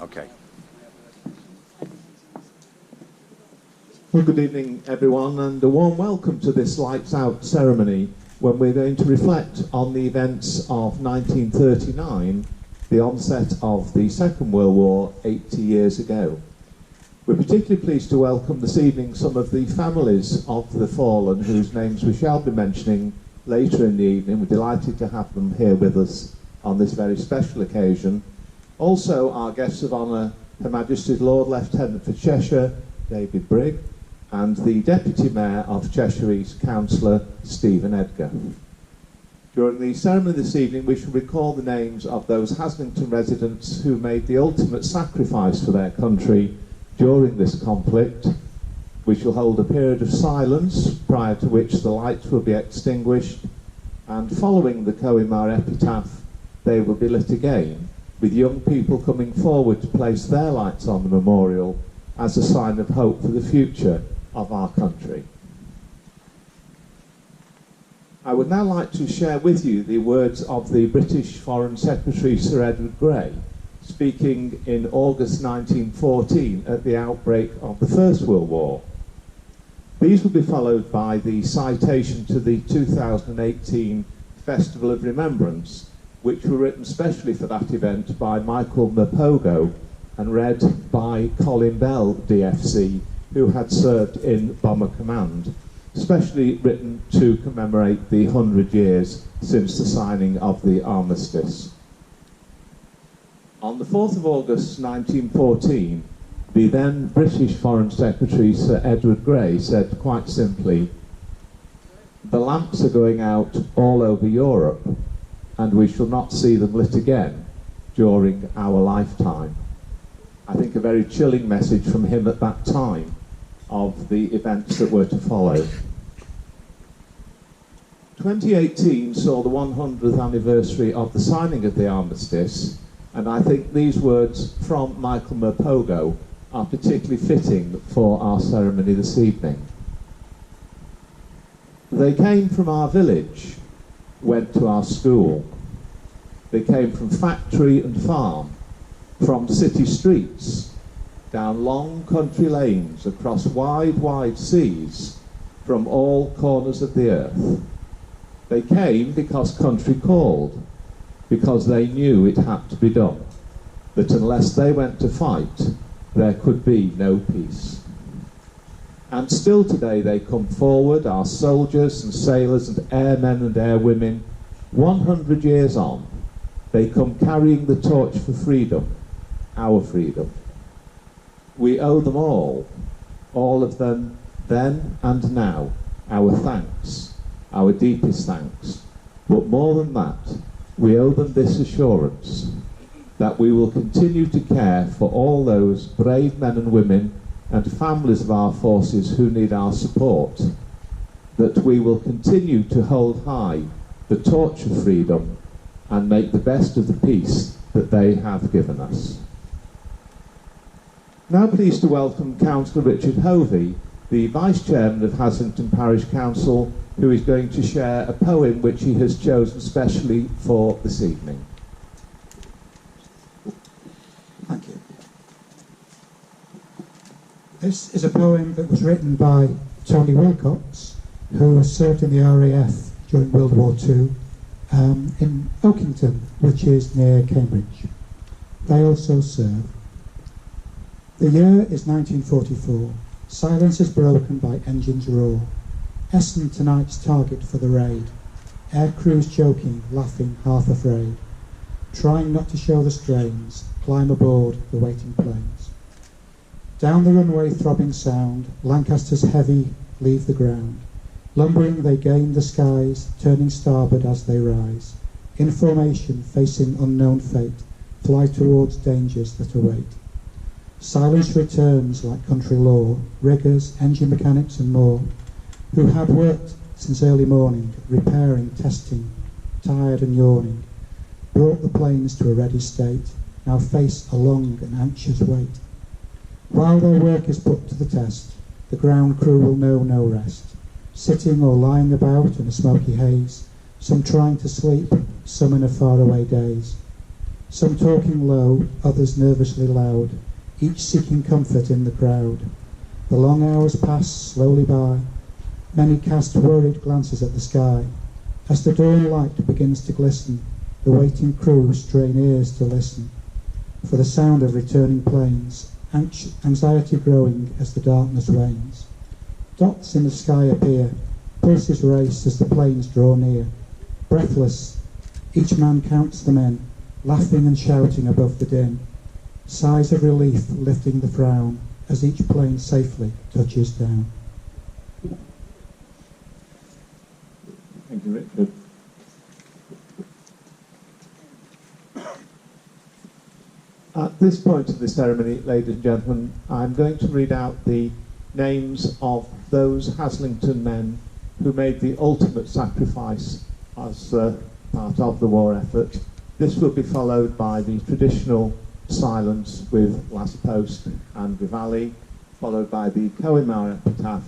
Okay. Well, good evening, everyone, and a warm welcome to this Lights Out ceremony when we're going to reflect on the events of 1939, the onset of the Second World War 80 years ago. We're particularly pleased to welcome this evening some of the families of the fallen whose names we shall be mentioning later in the evening. We're delighted to have them here with us on this very special occasion. Also, our guests of honour, Her Majesty's Lord Lieutenant for Cheshire, David Brigg, and the Deputy Mayor of Cheshire East, Councillor Stephen Edgar. During the ceremony this evening, we shall recall the names of those Haslington residents who made the ultimate sacrifice for their country during this conflict. We shall hold a period of silence, prior to which the lights will be extinguished, and following the Kohimar epitaph, they will be lit again, with young people coming forward to place their lights on the memorial as a sign of hope for the future of our country. I would now like to share with you the words of the British Foreign Secretary Sir Edward Grey, speaking in August 1914 at the outbreak of the First World War. These will be followed by the citation to the 2018 Festival of Remembrance, which were written specially for that event by Michael Mapogo and read by Colin Bell, DFC, who had served in Bomber Command, specially written to commemorate the 100 years since the signing of the armistice. On the 4th of August 1914, the then British Foreign Secretary Sir Edward Grey said quite simply, "The lamps are going out all over Europe, and we shall not see them lit again during our lifetime." I think a very chilling message from him at that time of the events that were to follow. 2018 saw the 100th anniversary of the signing of the armistice, and I think these words from Michael Mapogo are particularly fitting for our ceremony this evening. They came from our village, went to our school. They came from factory and farm, from city streets, down long country lanes, across wide, wide seas, from all corners of the earth. They came because country called, because they knew it had to be done, that unless they went to fight, there could be no peace. And still today they come forward, our soldiers and sailors and airmen and airwomen, 100 years on. They come carrying the torch for freedom, our freedom. We owe them all of them, then and now, our thanks, our deepest thanks. But more than that, we owe them this assurance that we will continue to care for all those brave men and women and families of our forces who need our support, that we will continue to hold high the torch of freedom and make the best of the peace that they have given us. Now pleased to welcome Councillor Richard Hovey, the Vice Chairman of Haslington Parish Council, who is going to share a poem which he has chosen specially for this evening. Thank you. This is a poem that was written by Tony Wilcox, who served in the RAF during World War II in Oakington, which is near Cambridge. They also serve. The year is 1944. Silence is broken by engines' roar. Essen tonight's target for the raid. Air crews joking, laughing, half afraid. Trying not to show the strains, climb aboard the waiting planes. Down the runway throbbing sound, Lancasters heavy leave the ground. Lumbering they gain the skies, turning starboard as they rise. In formation, facing unknown fate, fly towards dangers that await. Silence returns like country law, riggers, engine mechanics and more, who had worked since early morning, repairing, testing, tired and yawning, brought the planes to a ready state, now face a long and anxious wait. While their work is put to the test, the ground crew will know no rest, sitting or lying about in a smoky haze, some trying to sleep, some in a faraway daze. some talking low, others nervously loud, each seeking comfort in the crowd. The long hours pass slowly by. Many cast worried glances at the sky. As the dawn light begins to glisten, the waiting crew strain ears to listen for the sound of returning planes, anxiety growing as the darkness wanes. Dots in the sky appear, pulses race as the planes draw near. Breathless, each man counts the men, laughing and shouting above the din. Sighs of relief lifting the frown as each plane safely touches down. Thank you, Richard. At this point of the ceremony, ladies and gentlemen, I'm going to read out the names of those Haslington men who made the ultimate sacrifice as part of the war effort. This will be followed by the traditional silence with Last Post and Rivali, followed by the Koimar epitaph,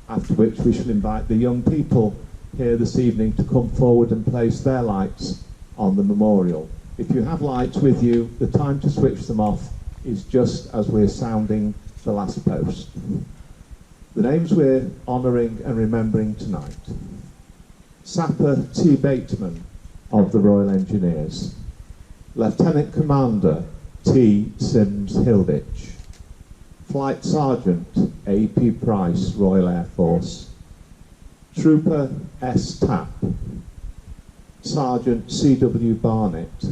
after which we shall invite the young people here this evening to come forward and place their lights on the memorial. If you have lights with you, the time to switch them off is just as we're sounding the Last Post. The names we're honouring and remembering tonight: Sapper T. Bateman of the Royal Engineers, Lieutenant Commander T. Sims Hilditch, Flight Sergeant A.P. Price, Royal Air Force, Trooper S. Tapp, Sergeant C.W. Barnett,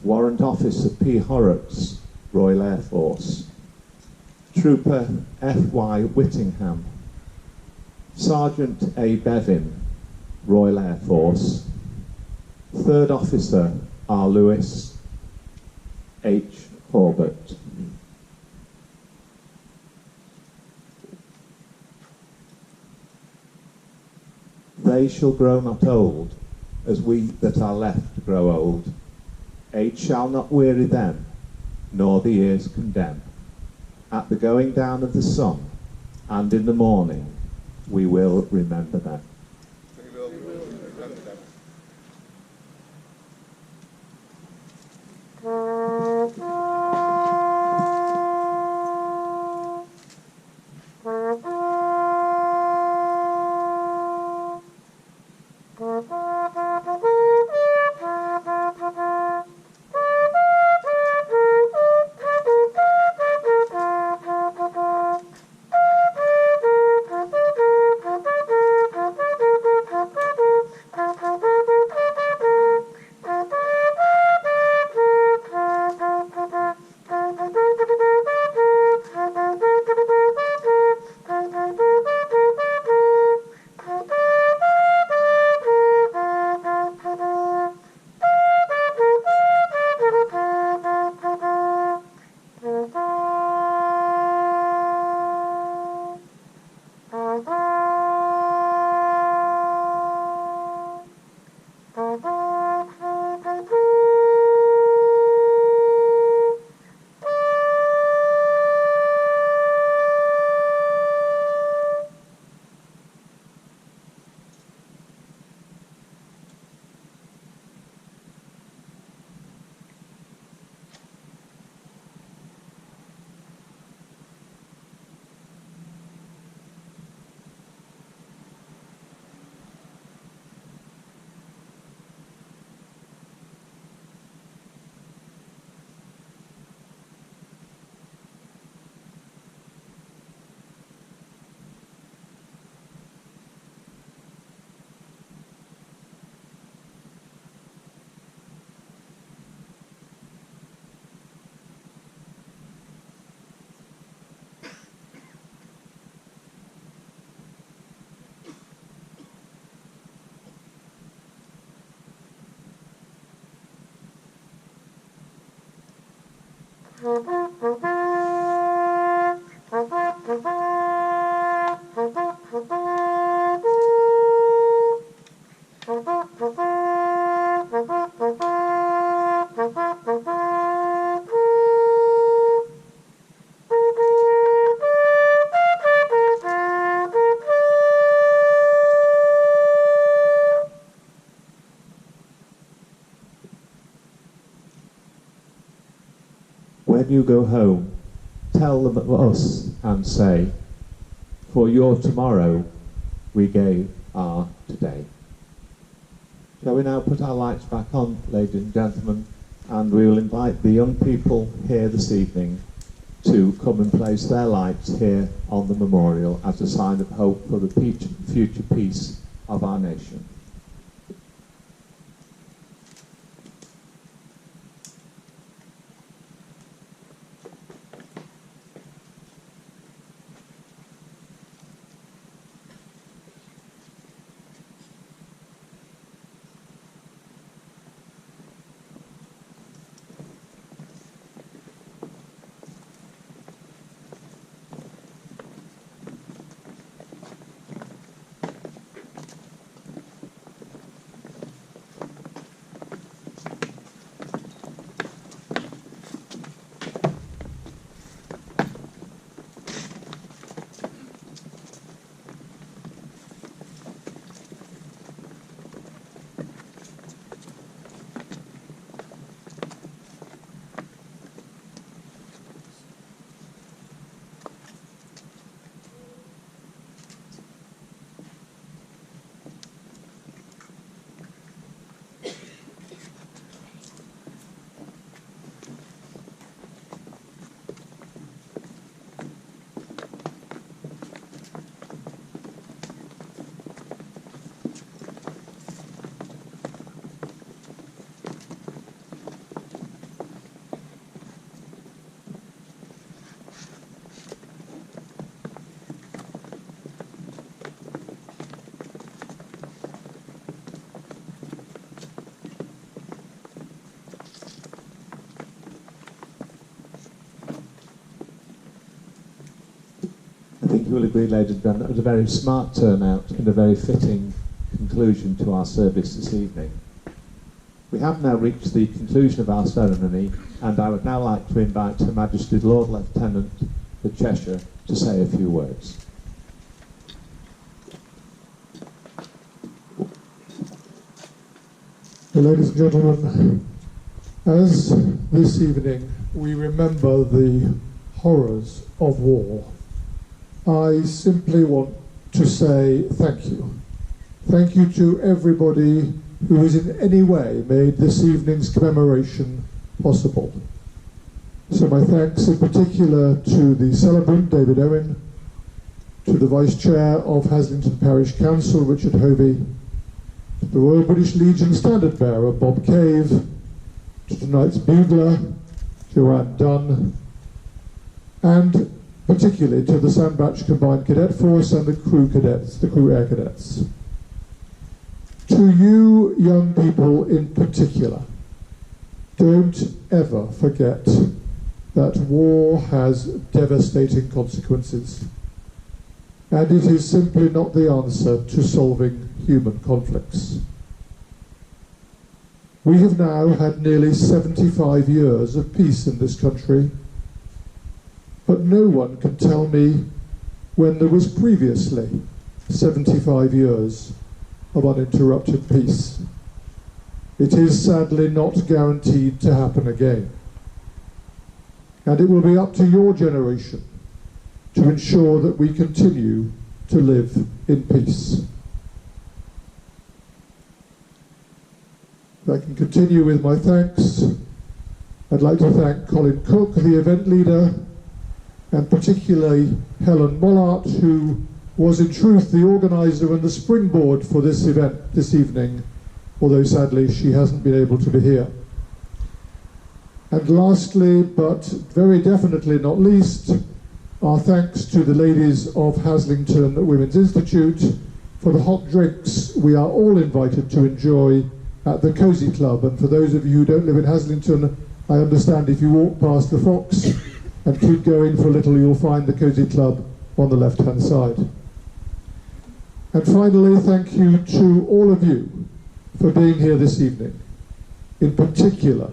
Warrant Officer P. Horrocks, Royal Air Force, Trooper F.Y. Whittingham, Sergeant A. Bevin, Royal Air Force, Third Officer R. Lewis, H. Horbert. They shall grow not old, as we that are left grow old. Age shall not weary them, nor the years condemn. At the going down of the sun, and in the morning, we will remember them. We will remember them. when you go home, tell them of us and say, for your tomorrow we gave our today. Shall we now put our lights back on, ladies and gentlemen, and we will invite the young people here this evening to come and place their lights here on the memorial as a sign of hope for the future peace of our nation. I think you will agree, ladies and gentlemen, that was a very smart turnout and a very fitting conclusion to our service this evening. We have now reached the conclusion of our ceremony, and I would now like to invite Her Majesty's Lord Lieutenant for Cheshire to say a few words. Ladies and gentlemen, as this evening we remember the horrors of war, I simply want to say thank you. Thank you to everybody who has in any way made this evening's commemoration possible. So my thanks in particular to the celebrant, David Owen, to the Vice Chair of Haslington Parish Council, Richard Hovey, to the Royal British Legion Standard Bearer, Bob Cave, to tonight's bugler, Joanne Dunn, and particularly to the Sandbach Combined Cadet Force and the crew cadets, the crew air cadets. To you young people in particular, don't ever forget that war has devastating consequences, and it is simply not the answer to solving human conflicts. We have now had nearly 75 years of peace in this country, but no one can tell me when there was previously 75 years of uninterrupted peace. It is sadly not guaranteed to happen again. And it will be up to your generation to ensure that we continue to live in peace. If I can continue with my thanks, I'd like to thank Colin Cook, the event leader, and particularly Helen Mollart, who was in truth the organiser and the springboard for this event this evening, although sadly she hasn't been able to be here. And lastly, but very definitely not least, our thanks to the ladies of Haslington Women's Institute for the hot drinks we are all invited to enjoy at the Cosy Club. And for those of you who don't live in Haslington, I understand if you walk past the Fox and keep going for a little, you'll find the Cosy Club on the left-hand side. And finally, thank you to all of you for being here this evening, in particular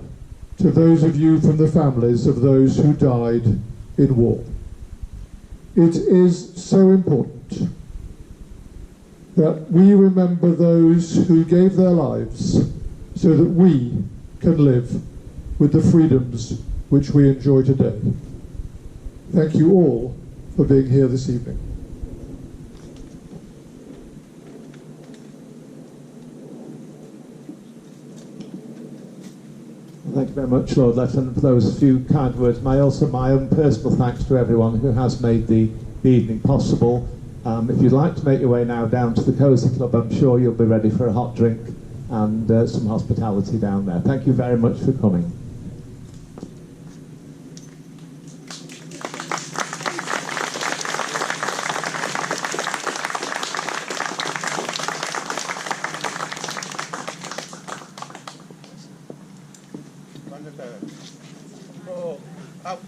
to those of you from the families of those who died in war. It is so important that we remember those who gave their lives so that we can live with the freedoms which we enjoy today. Thank you all for being here this evening. Thank you very much, Lord Lieutenant, for those few kind words. My own personal thanks to everyone who has made the evening possible. If you'd like to make your way now down to the Cosy Club, I'm sure you'll be ready for a hot drink and some hospitality down there. Thank you very much for coming. Wonderful. Oh, up.